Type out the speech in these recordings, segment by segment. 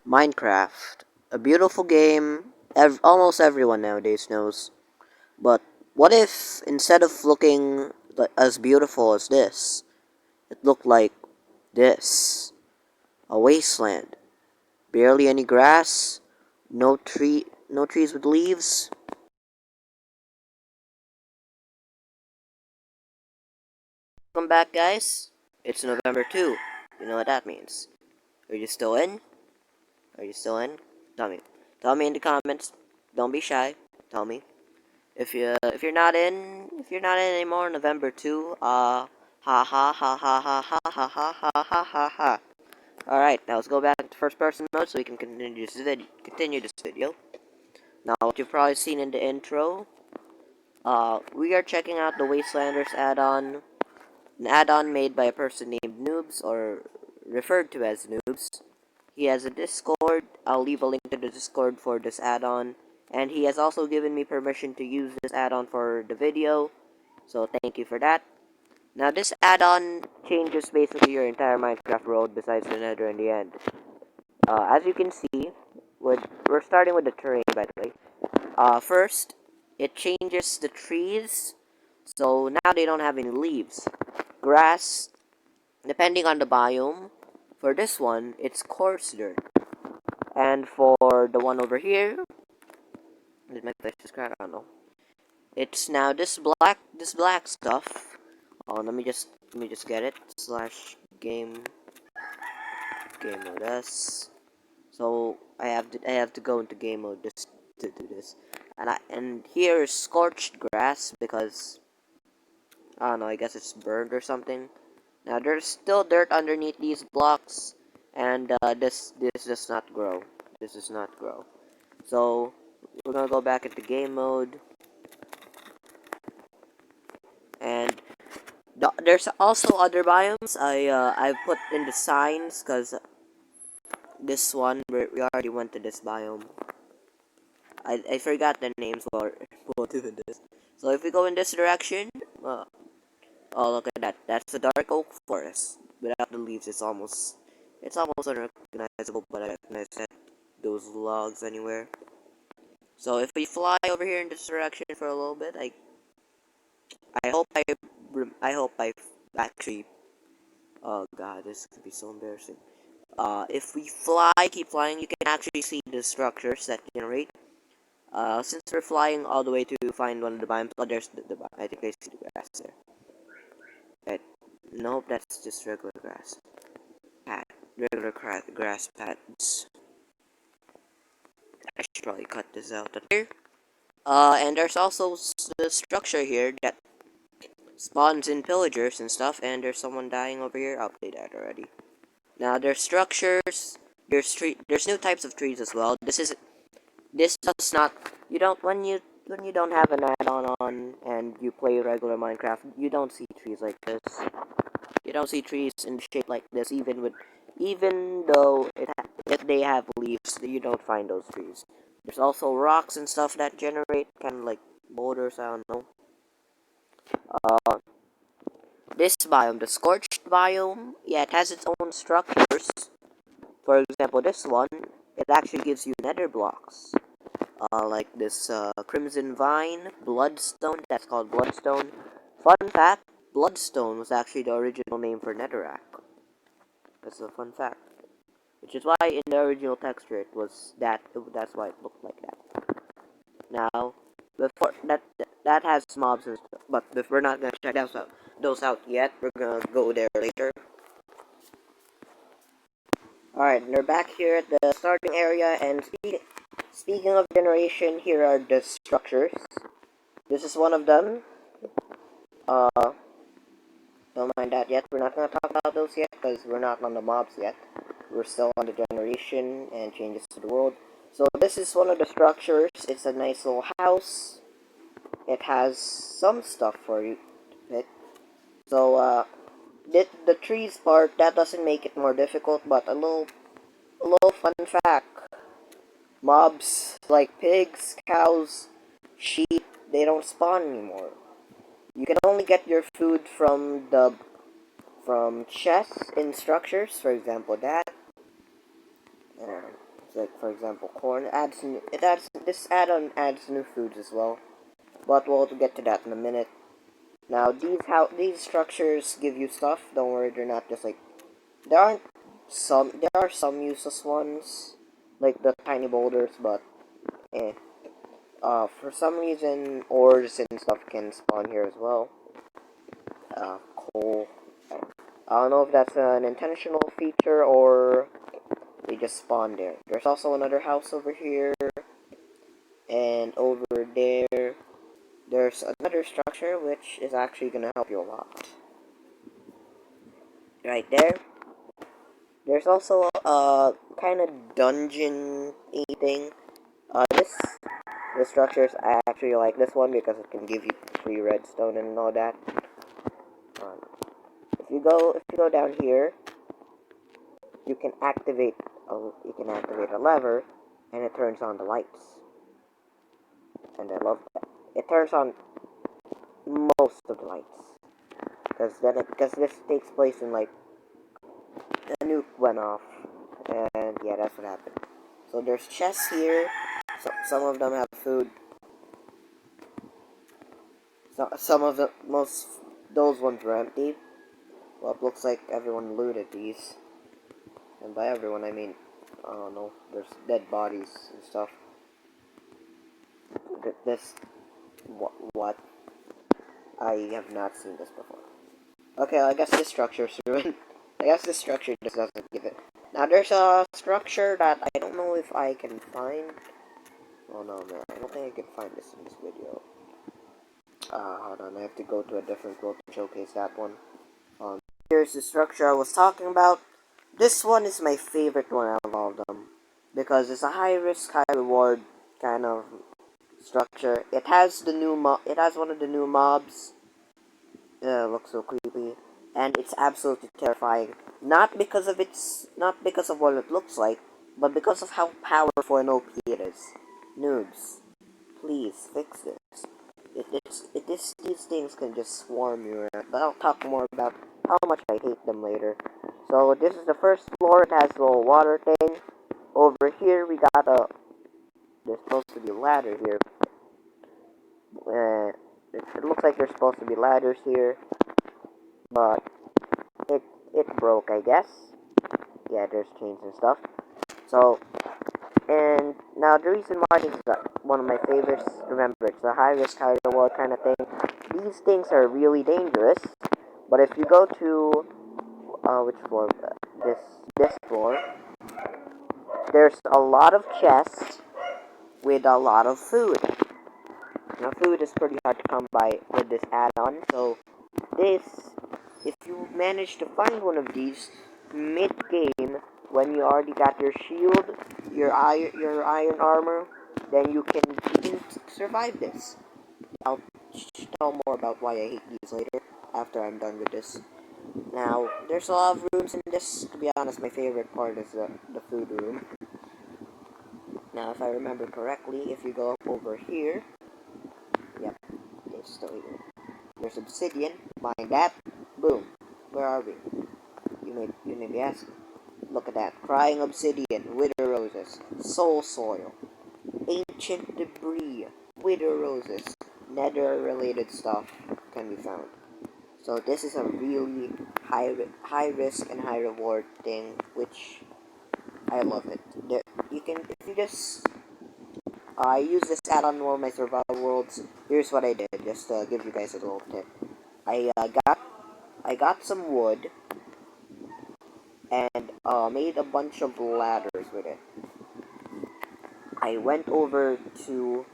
Minecraft, a beautiful game almost everyone nowadays knows. But what if instead of looking as beautiful as this, it looked like this? A wasteland. Barely any grass, no trees with leaves. Welcome back, guys. It's November 2. You know what that means. Are you still in? Are you still in? Tell me. Tell me in the comments. Don't be shy. Tell me. If you're not in anymore, November 2, ha ha ha ha ha ha ha ha ha ha ha ha. Alright, now let's go back to first person mode so we can continue this video. Now, what you've probably seen in the intro, we are checking out the Wastelanders add-on, an add-on made by a person named Noobs, or referred to as Noobs. He has a Discord. I'll leave a link to the Discord for this add-on. And he has also given me permission to use this add-on for the video. So thank you for that. Now this add-on changes basically your entire Minecraft world besides the nether and the end. As you can see, we're starting with the terrain, by the way. First, it changes the trees. So now they don't have any leaves. Grass, depending on the biome. For this one, it's coarse dirt. And for the one over here, did my place just crack? I don't know. It's now this black stuff. Oh, let me just get it. Slash game mode S. So I have to go into game mode just to do this. And here is scorched grass because I don't know. I guess it's burned or something. Now there's still dirt underneath these blocks, and this does not grow. This does not grow. So we're gonna go back into game mode, and there's also other biomes. I've put in the signs because this one we already went to this biome. I forgot the names while doing this. So if we go in this direction, oh look at that. That's the dark oak forest. Without the leaves, it's almost unrecognizable. But I recognize that those logs anywhere. So if we fly over here in this direction for a little bit, I hope I actually. Oh god, this could be so embarrassing. If we keep flying, you can actually see the structures that generate. Since we're flying all the way to find one of the biomes, oh, there's I think I see the grass there. Right. Nope, that's just regular grass. Regular grass pads. I should probably cut this out here. And there's also the structure here that spawns in pillagers and stuff, and there's someone dying over here. I'll play that already. Now there's structures, there's new types of trees as well. This does not, when you don't have an add-on on and you play regular Minecraft, you don't see trees like this. You don't see trees in shape like this, even though if they have leaves, you don't find those trees. There's also rocks and stuff that generate kind of like boulders. I don't know. Uh, this biome, the scorched biome, yeah, it has its own structures. For example, this one, it actually gives you nether blocks. Like this crimson vine, bloodstone, that's called bloodstone. Fun fact, bloodstone was actually the original name for netherrack. That's a fun fact. Which is why in the original texture it was that's why it looked like that. Now, before that has mobs and stuff, but if we're not gonna check those out yet. We're gonna go there later. Alright, we're back here at the starting area, and speaking of generation, here are the structures. This is one of them. Uh, don't mind that yet. We're not gonna talk about those yet, because we're not on the mobs yet. We're still on the generation and changes to the world. So this is one of the structures. It's a nice little house. It has some stuff for you to pick. So, the trees part, that doesn't make it more difficult, but a little fun fact. Mobs like pigs, cows, sheep, they don't spawn anymore. You can only get your food from chests in structures, for example that. like for example corn adds new, it adds this add-on adds new foods as well, but we'll get to that in a minute. Now these structures give you stuff. Don't worry, they're not just like there are some useless ones like the tiny boulders, but eh. For some reason ores and stuff can spawn here as well. Coal. I don't know if that's an intentional feature or they just spawn there. There's also another house over here. And over there, there's another structure which is actually going to help you a lot. Right there. There's also a kind of dungeon-y thing. This structures, I actually like this one because it can give you free redstone and all that. Um, if you go down here, you can activate a lever, and it turns on the lights. And I love that. It turns on most of the lights, because this takes place in like a nuke went off, and yeah, that's what happened. So there's chests here. Some of them have food. Some of those ones were empty. Well, it looks like everyone looted these. And by everyone, I mean, I don't know, there's dead bodies and stuff. This, what? I have not seen this before. Okay, I guess this structure's ruined. I guess this structure just doesn't give it. Now, there's a structure that I don't know if I can find. Oh no, man, I don't think I can find this in this video. Hold on, I have to go to a different world to showcase that one. Here's the structure I was talking about. This one is my favorite one out of all of them, because it's a high risk, high reward kind of structure. It has one of the new mobs. Looks so creepy, and it's absolutely terrifying. Not because of what it looks like, but because of how powerful and OP it is. Noobs, please fix this. These things can just swarm you around, but I'll talk more about how much I hate them later. So this is the first floor. It has a little water thing. Over here we got there's supposed to be a ladder here. It looks like there's supposed to be ladders here, but it broke, I guess. Yeah, there's chains and stuff. So, and now the reason why this is one of my favorites, remember, it's a high risk, high reward kind of thing. These things are really dangerous, but if you go to, which floor? This floor, there's a lot of chests with a lot of food. Now, food is pretty hard to come by with this add-on, so if you manage to find one of these mid-game, when you already got your shield, your iron armor, then you can survive this. I'll tell more about why I hate these later, after I'm done with this. Now, there's a lot of rooms in this. To be honest, my favorite part is the food room. Now, if I remember correctly, if you go up over here, yep, it's still here. There's obsidian, mine that, boom. Where are we? You may be asking. Look at that. Crying obsidian, wither roses, soul soil, ancient debris, wither roses, nether related stuff can be found. So this is a really high risk and high reward thing, which I love it. I use this add-on in one of my survival worlds. Here's what I did, just to give you guys a little tip. I got some wood and made a bunch of ladders with it. I went over to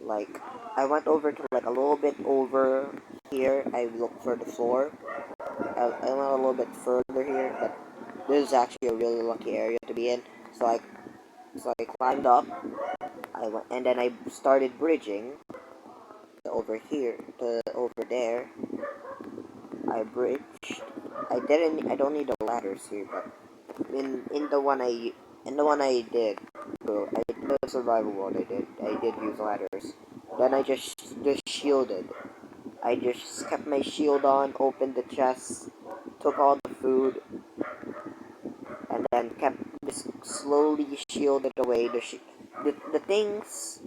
like a little bit over here. I looked for the floor. I went a little bit further here, but this is actually a really lucky area to be in. So I climbed up. I went, and then I started bridging over here to over there. I bridged. I don't need the ladders here, but in the one I did, so the survival world I did use ladders. Then I just shielded. I just kept my shield on, opened the chest, took all the food, and then slowly shield it away. The things,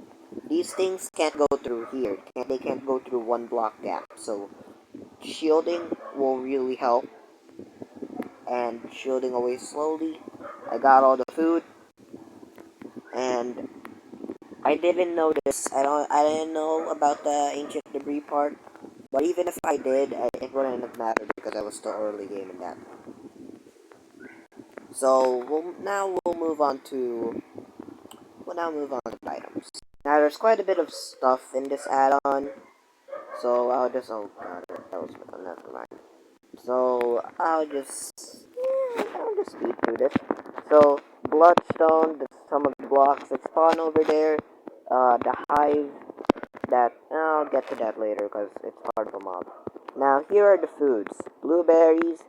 these things can't go through here. They can't go through one block gap. So shielding will really help, and shielding away slowly. I got all the food, and I didn't know this. I didn't know about the ancient debris part. But even if I did, it wouldn't have mattered because I was still early game in that. So we'll move on to items. Now there's quite a bit of stuff in this add-on, so oh god, that was never mind. So I'll just speed through this. So bloodstone, some of the blocks that spawn over there, the hive. I'll get to that later because it's part of a mob. Now here are the foods: blueberries,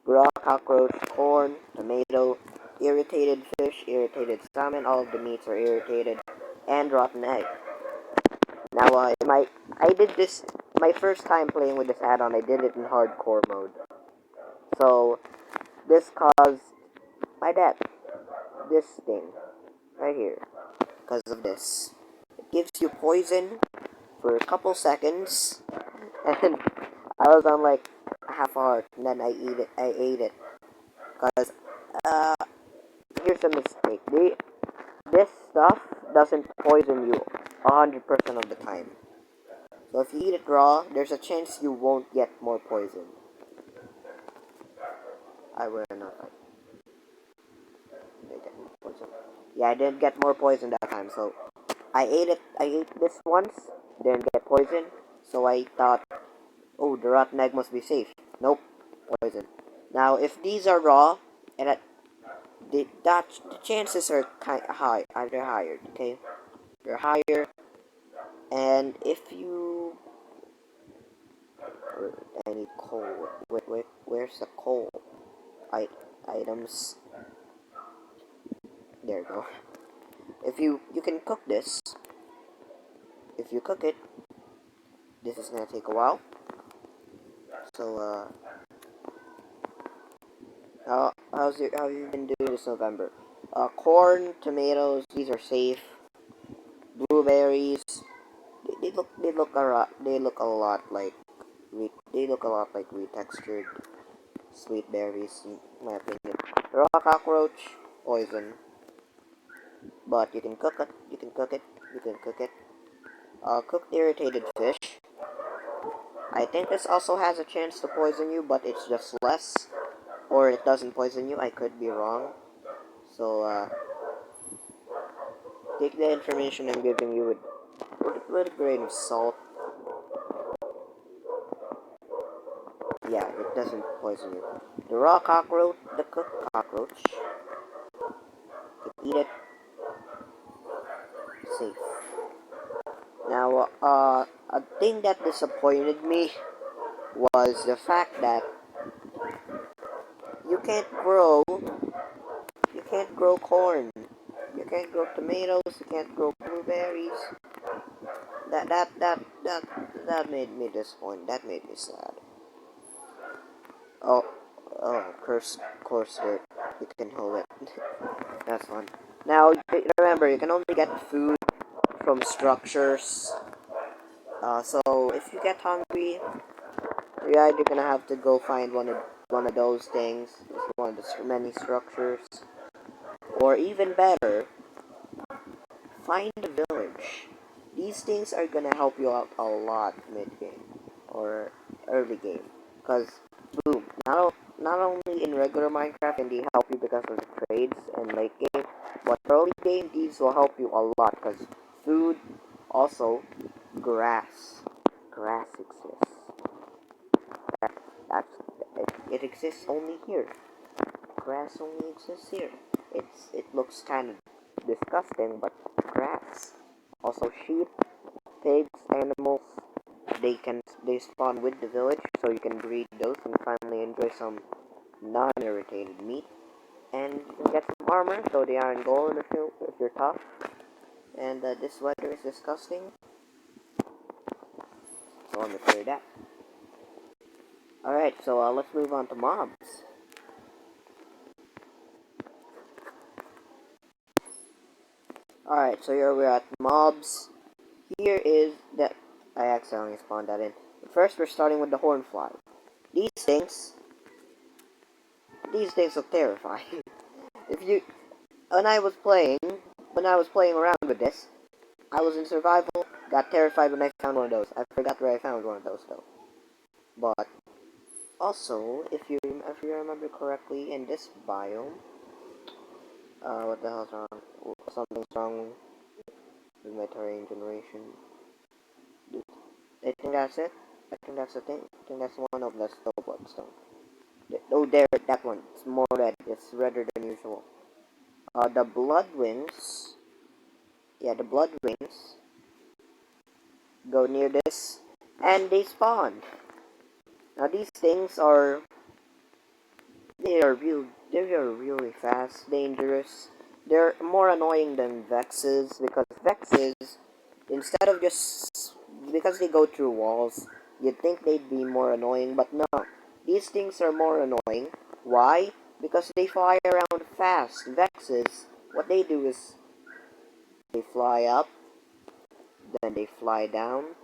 raw cockroach, corn, tomato, irritated fish, irritated salmon. All of the meats are irritated, and rotten egg. Now, I did this my first time playing with this add-on. I did it in hardcore mode, so this caused my death. This thing right here, because of this. It gives you poison for a couple seconds, and I was on like half a heart, and then I ate it, because here's a mistake. This stuff doesn't poison you 100% of the time. So if you eat it raw, there's a chance you won't get more poison. I will not. Did I get more poison? Yeah, I did get more poison that time. So I ate this once, didn't get poison. So I thought, oh, the rotten egg must be safe. Nope, poison. Now, if these are raw, and the chances are kind of high, they're higher. Okay, they're higher. And if you any coal, where's the coal? Items. There you go. If you can cook this. If you cook it, this is gonna take a while. So how have you been doing this November? Corn, tomatoes, these are safe. Blueberries, they look a lot like retextured sweet berries, in my opinion. Raw cockroach, poison. But you can cook it. You can cook it. You can cook it. Cooked irritated fish. I think this also has a chance to poison you, but it's just less. Or it doesn't poison you. I could be wrong. So, take the information I'm giving you with a grain of salt. Yeah, it doesn't poison you. The raw cockroach, the cooked cockroach, you can eat it safe. Now, a thing that disappointed me was the fact that you can't grow corn, you can't grow tomatoes, you can't grow blueberries. That made me disappointed. That made me sad. Oh, coarse dirt. You can hold it. That's fun. Now, remember, you can only get food from structures. So if you get hungry, you're either gonna have to go find one of those things, one of the many structures, or even better, find a village. These things are gonna help you out a lot mid-game or early game, because boom, not only in regular Minecraft can they help you because of the trades and late game, but early game these will help you a lot because food, also grass. Grass exists. That's it exists only here. Grass only exists here. It looks kind of disgusting, but grass. Also sheep, pigs, animals. They spawn with the village, so you can breed those and finally enjoy some non-irritated meat. And you can get some armor, so the iron golem if you're tough. And this weather is disgusting, so I'm gonna clear that. Alright, so let's move on to mobs. Alright, so here we're at mobs. Here is that I accidentally spawned that in. But first we're starting with the hornfly. These things look terrifying. if you when I was playing around with this, I was in survival, got terrified when I found one of those. I forgot where I found one of those though. But also, if you remember correctly, in this biome, what the hell's wrong? Something's wrong with my terrain generation. I think that's it. I think that's the thing. I think that's one of the still bloodstone. Oh, there, that one. It's more red. It's redder than usual. The blood wings. Yeah, the blood wings go near this, and they spawn. Now these things are they are really fast, dangerous. They're more annoying than Vexes because Vexes, instead of just because they go through walls, you'd think they'd be more annoying, but no. These things are more annoying. Why? Because they fly around fast. Vexes, what they do is they fly up, then they fly down,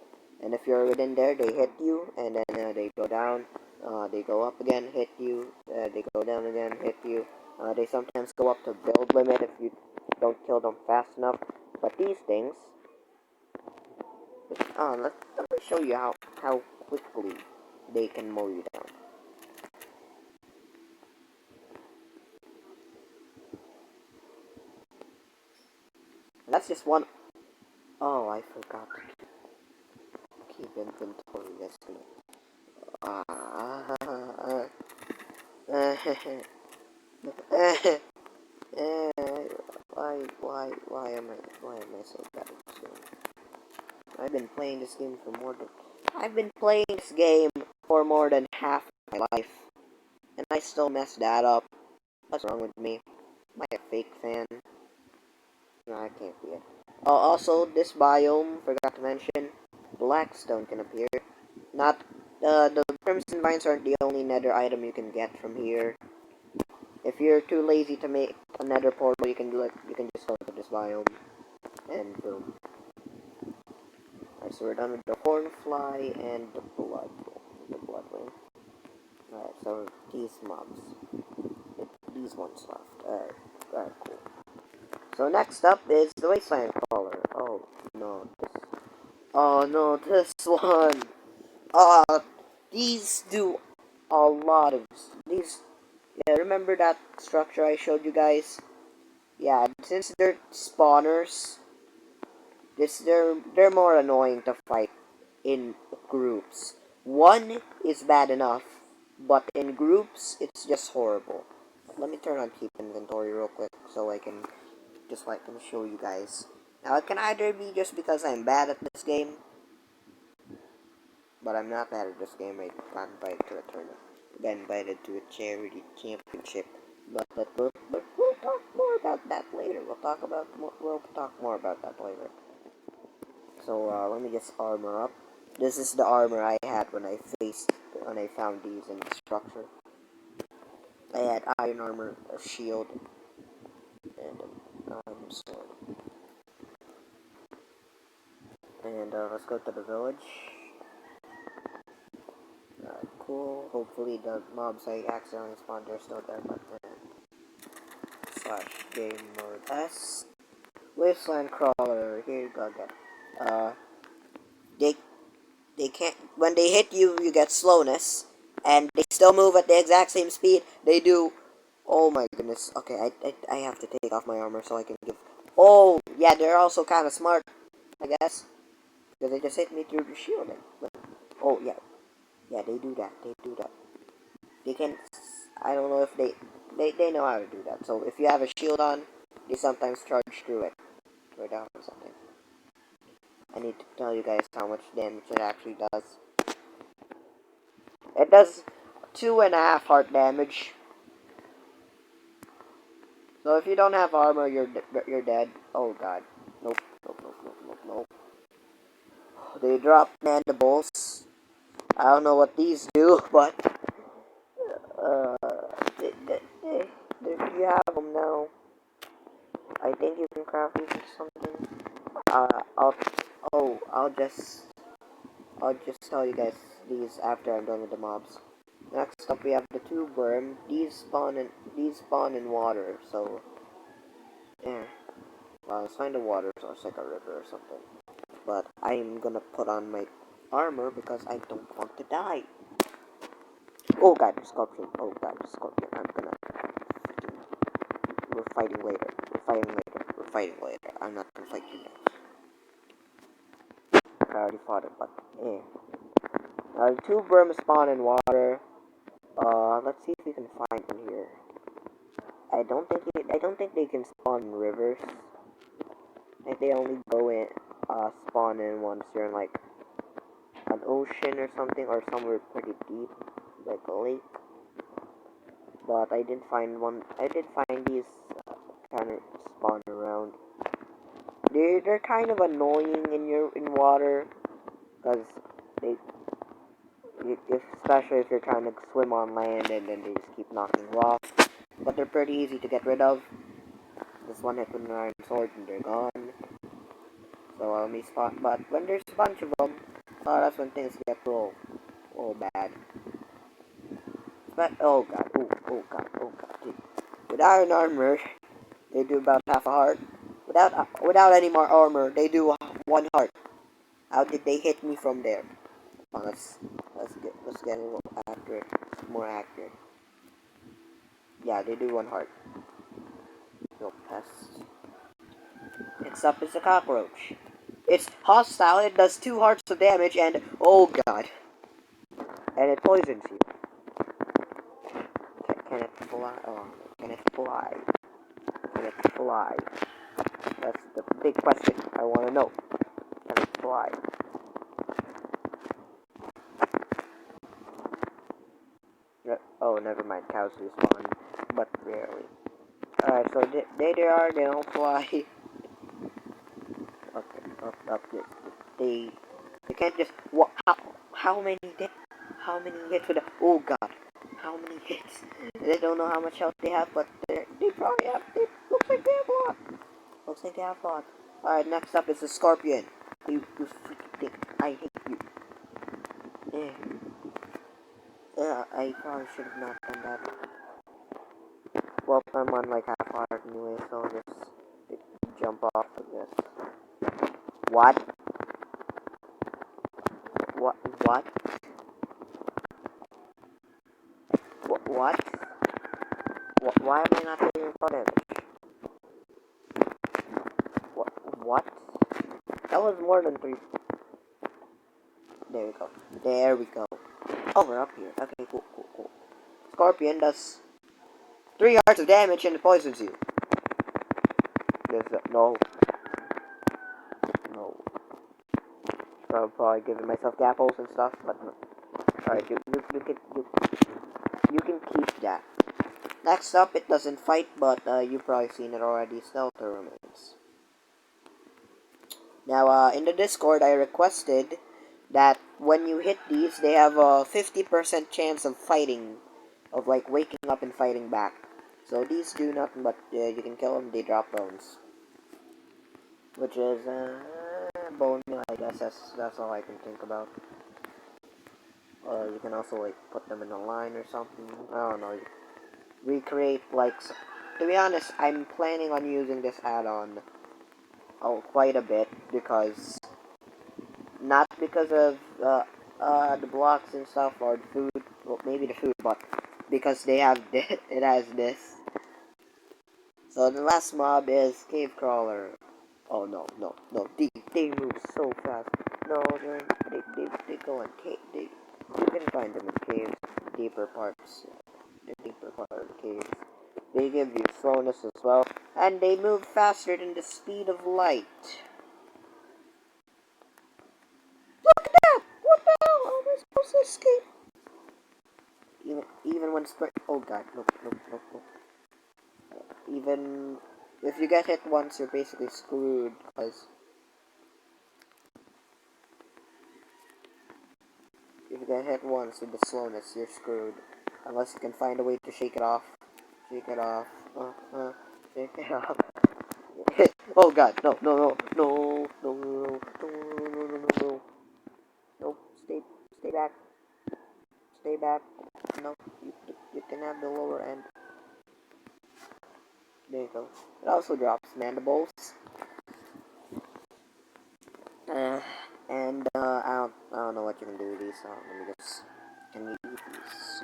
and if you're within there, they hit you, and then they go down, they go up again, hit you, they go down again, hit you. They sometimes go up to build limit if you don't kill them fast enough. But these things, let me show you how quickly they can mow you down. And that's just one. Oh, I forgot to keep inventory. That's gonna. Why am I so bad at this game? I've been playing this game for more than half my life, and I still mess that up. What's wrong with me? Am I a fake fan? No, I can't be it. Oh, also, this biome, forgot to mention, blackstone can appear. Not, the crimson vines aren't the only nether item you can get from here. If you're too lazy to make a nether portal, you can just go to this biome, and boom. Alright, so we're done with the hornfly and the bloodwing. Alright, so these mobs. These ones left. Alright, cool. So next up is the Wasteland Crawler. Oh no, this one. These do a lot of these. Yeah, remember that structure I showed you guys? Yeah, since they're spawners, they're more annoying to fight in groups. One is bad enough, but in groups, it's just horrible. Let me turn on keep inventory real quick so I can show you guys. Now it can either be just because I'm bad at this game, but I'm not bad at this game. I got invited to a tournament. Got invited to a charity championship. But we'll talk more about that later. We'll talk more about that later. So let me just armor up. This is the armor I had when I found these in the structure. I had iron armor, a shield, and an iron sword. And let's go to the village. Cool. Hopefully the mobs I accidentally spawned are still there, but slash game mode S. Wasteland Crawler. Here you go again. They can't. When they hit you, you get slowness, and they still move at the exact same speed they do. Oh my goodness. Okay, I have to take off my armor so I can give. Oh yeah, they're also kind of smart, I guess, because they just hit me through the shielding. But, oh yeah, yeah, they do that. They do that. They can. I don't know if they know how to do that. So if you have a shield on, they sometimes charge through it, down or something. I need to tell you guys how much damage it actually does. It does 2.5 heart damage. So if you don't have armor, you're dead. Oh god. Nope. Nope. They drop mandibles. I don't know what these do, but you have them now. I think you can craft these or something. I'll I'll just tell you guys these after I'm done with the mobs. Next up we have the tube worm. These spawn in water, so yeah. Well, it's kind of water, so it's like a river or something. But I'm gonna put on my armor because I don't want to die. Oh god, the scorpion. Oh god, the scorpion. I'm gonna we're fighting later. We're fighting later. We're fighting later. I'm not gonna fight you now. I already fought it, but eh. The tube worms spawn in water. Let's see if we can find them here. I don't think they can spawn in rivers. I think they only go in, spawn in once you're in like an ocean or something, or somewhere pretty deep, like a lake. But I did find one. I did find these kind of spawn around. They're kind of annoying in water, because they especially if you're trying to swim on land and then they just keep knocking you off. But they're pretty easy to get rid of. Just one hit with an iron sword and they're gone. So let me spot. But when there's a bunch of them, that's when things get real bad. But oh god, oh god, oh god. Dude. With iron armor, they do about half a heart. Without any more armor, they do 1 heart. How did they hit me from there? Oh, let's get a little accurate, more accurate. Yeah, they do 1 heart. No pest. Next up is a cockroach. It's hostile. It does 2 hearts of damage, and oh god, and it poisons you. Can it fly? Oh, can it fly? Can it fly? That's the big question. I want to know. Can it fly? Oh, never mind. Cows respawn, but rarely. Alright, so they are. They don't fly. Okay, up. They can't just. What? How many hits with a? Oh god, how many hits? They don't know how much health they have, but they probably have. Looks like they have a lot. Looks like they have a lot. Alright, next up is the scorpion. You freaking dick. I hate you. Yeah, I probably should have not done that. Well, I'm on like half heart anyway, so I'll just jump off of this. What? What? What? What? Why am I not getting footage? What? That was more than 3. There we go. There we go. Oh, we're up here. Okay, cool. Scorpion does 3 hearts of damage and it poisons you. No. I'm probably giving myself gapples and stuff, but no. Alright, you can keep that. Next up, it doesn't fight, but you've probably seen it already. Stealth remains. Now, in the Discord, I requested that when you hit these, they have a 50% chance of fighting, of like waking up and fighting back. So these do nothing but you can kill them, they drop bones, which is bone meal. I guess that's all I can think about. Or you can also like put them in a line or something. I don't know. Recreate like. To be honest, I'm planning on using this add-on quite a bit because. Not because of the blocks and stuff or the food. Well, maybe the food, but because they have it has this. So the last mob is cave crawler. Oh no! They move so fast. No, they go in cave. You can find them in caves, deeper parts, the deeper part of the caves. They give you slowness as well, and they move faster than the speed of light. Look at that! What the hell? How am I supposed to escape? Even when sprint. Oh god, no. Even if you get hit once, you're basically screwed. Because if you get hit once with the slowness, you're screwed. Unless you can find a way to shake it off. Shake it off. Shake it off. Oh god, no, no, no, no, no, no, no, no, no, no, no. No, stay back, stay back. No, you can have the lower end. There you go. It also drops mandibles. Uh, I don't know what you can do with these. Let me just. Can you eat these?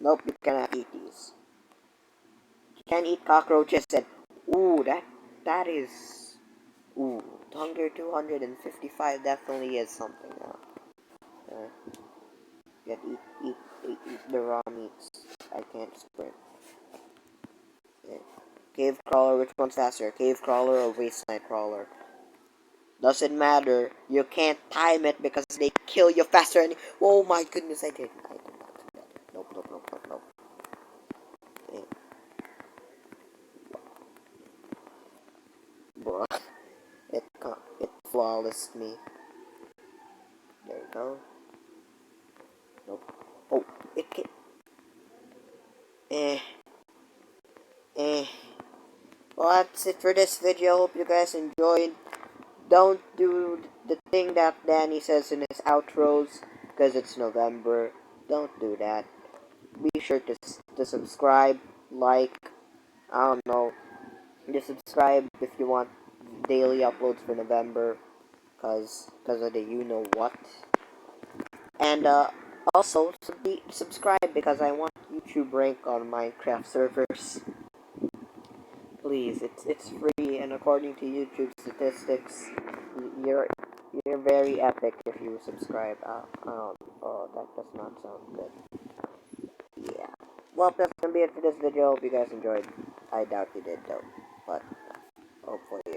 Nope, you cannot eat these. You can't eat cockroaches and. Ooh, that is. Ooh, hunger 255 definitely is something now. Uh, eat the raw meats. I can't sprint. Okay. Cave crawler, which one's faster? Cave crawler or wasteland crawler? Doesn't matter. You can't time it because they kill you faster. Oh my goodness, I did. I did not do that. Nope, nope, nope, nope, nope. Okay. Bruh. It flawless me. There you go. Nope. Oh, it can. Eh. Eh. Well, that's it for this video. Hope you guys enjoyed. Don't do the thing that Danny says in his outros because it's November. Don't do that. Be sure to subscribe, like, I don't know, just subscribe if you want daily uploads for November, cause of the you know what. And also subscribe because I want YouTube rank on Minecraft servers. Please, it's free, and according to YouTube statistics, you're you're very epic if you subscribe. Oh, that does not sound good. Yeah. Well, that's gonna be it for this video. Hope you guys enjoyed. I doubt you did though, but hopefully.